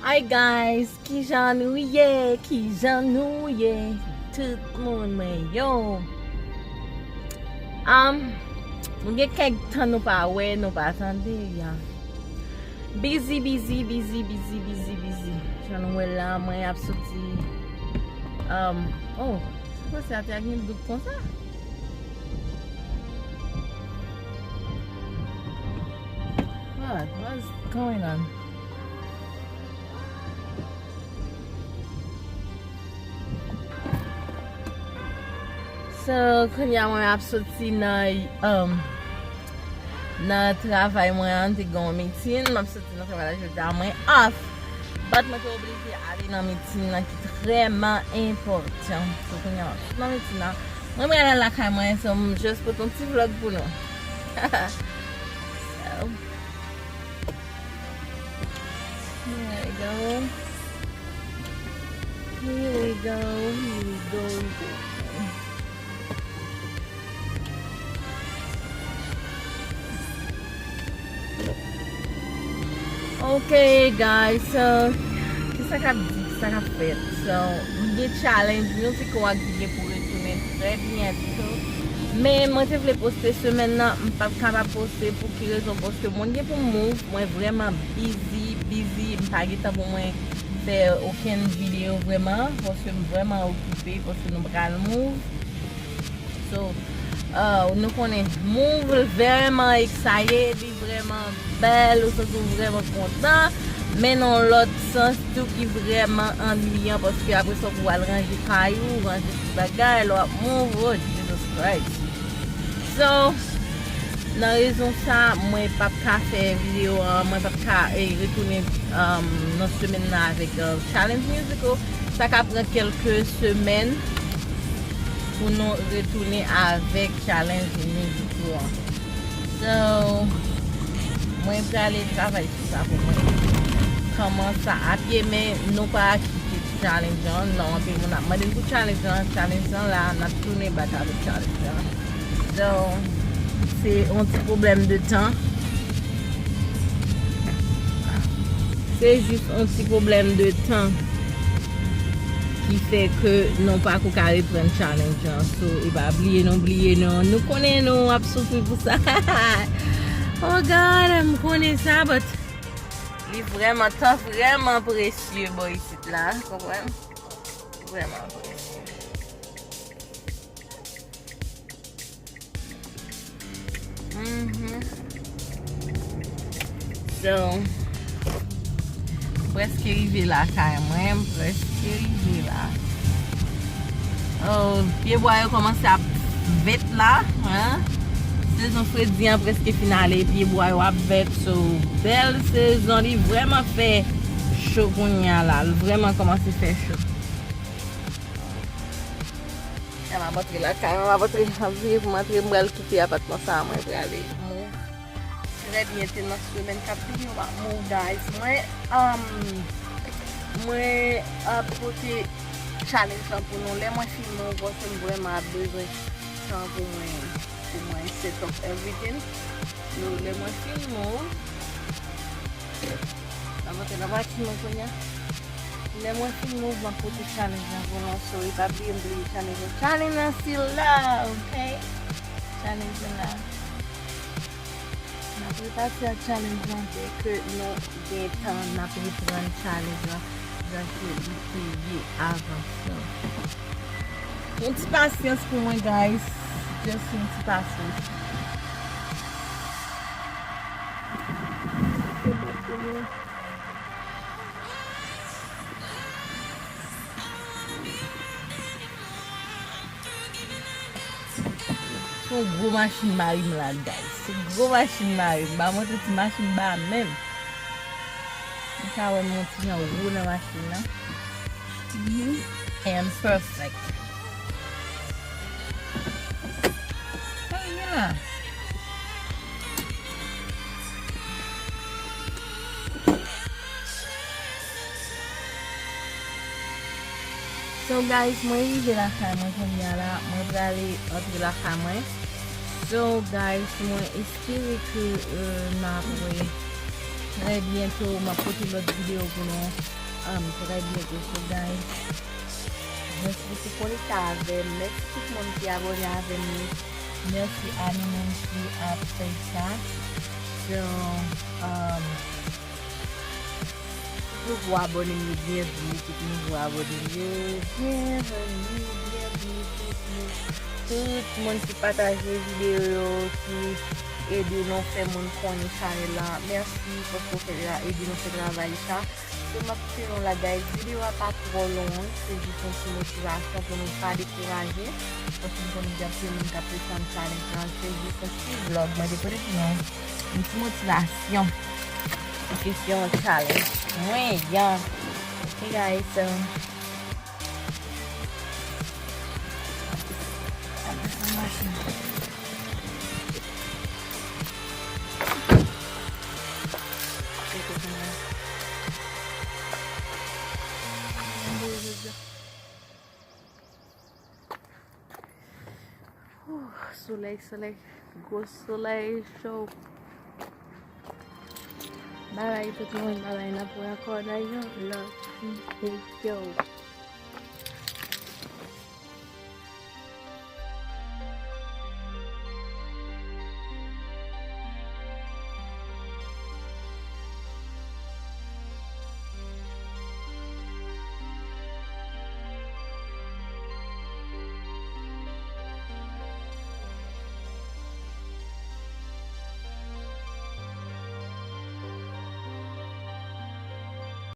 Hi guys, ki jan nou ye, tout moun mwen yo. Mwen gen kek tan nou pa we, nou pa atande ya. Busy. Jan wè la, mwen ap soti. Oh, se kwa se ate agen dout kon sa? What's going on? So, kanya mwen ap soti nan travay mwen an te gon meeting. Mwen ap soti nan travay la jodi mwen off. But mwen te oblige ale nan meeting nan ki treman important. So, kanya nan meeting nan. Mwen ale la kay mwen, so mwen just put un ti vlog pou nou. So, here we go. Okay guys, so kisa ka fet. So, mwen challenge, mwen se kwa gye pou retounen tre bientot. Men mwen te vle poste semen nan, mwen pa kapab poste pou ki rezon poste mwen gen pou move, mwen vreman busy, mwen pa geta pou mwen fe oken video vreman, poske mwen vreman okupe, poske nou bral move. So, nou konen move vreman excited, vreman bel, ou se tou vreman kontan, men non lot sens tou ki vreman ennuyan, poske apre so pou al range kayou, range bagay, lo ap move, oh Jesus Christ. So, nan rezon sa, mwen pap ka fe video, mwen pap ka retounen nan semen nan avek challenge musical. Sa ka pren kelke semen pou nou retounen avek challenge musical. So, mwen pre ale travay sou sa pou mwen koman sa apye, men nou pa kite challenge an, nan apye moun ap maden pou challenge an la, nan tounen bak avek challenge an. So, c'est un petit problème de temps. C'est juste un petit problème de temps qui fait que non pas qu'on carré prendre challenge. So, il va oublier non. Nous connaissons, nous absolument pour ça. Oh God, je connais ça, but il est vraiment tough, vraiment précieux, boy, ici là, comprenez? Vraiment précieux. So, presque arrivé là carrément, presque arrivé là. Oh, pied bois commence à vête là, hein? Saison frédien presque finale, pied bois à vête, so belle saison, il vraiment fait chaud qu'on y a là, vraiment commence à faire chaud. Elle m'a battu là carrément, m'a battu pour m'entrer pour aller quitter l'appartement ça, moi pour aller. Très bien, c'est notre semaine captive, on va move guys. Moi, côté challenge pour nous, les moi filmer, parce que vraiment besoin de temps pour moi set up everything. Nous, les moi filmer. La voiture, les moi filmer, ma côté challenge pour nous, so il va bien de challenge. Challenge still là, ok? Challenge là. Je vais passer à challenge que nous avons temps à prendre challenge avant ça. Une petite patience pour moi, guys. Just une petite patience. C'est une grosse machine marine là, guys. C'est une grosse machine marine. Je vais montrer cette machine là même. Je vais montrer une grosse machine là. And perfect. Oh yeah. So guys, moi arrivé la caméra comme là, moi vais aller entre la caméra. So guys, moi espère que n'a Très bientôt, ma pote l'autre vidéo pour nous. Très bientôt, so guys. Merci beaucoup pour les avec. Merci tout le monde qui est abonné avec nous. Merci à nous qui a fait ça. So, vous abonnez-vous, bienvenue, tout nouveau abonnez-vous, bienvenue, tout le monde qui partage les vidéos, qui aide nous faire mon connaître channel là. Merci parce que vous aidez nous faire travailler ça. C'est ma petite la guys, vidéo pas trop longue, c'est juste une petite motivation pour nous pas décourager. Parce que nous avons fait mon capuchon challenge, c'est juste un petit vlog, mais découvrir non, une petite motivation. Question challenge. Oui, yeah. Hey guys, so soleil, gros soleil chaud. Bye bye tout le monde, bye bye, n'a pas encore d'ailleurs, love, yo.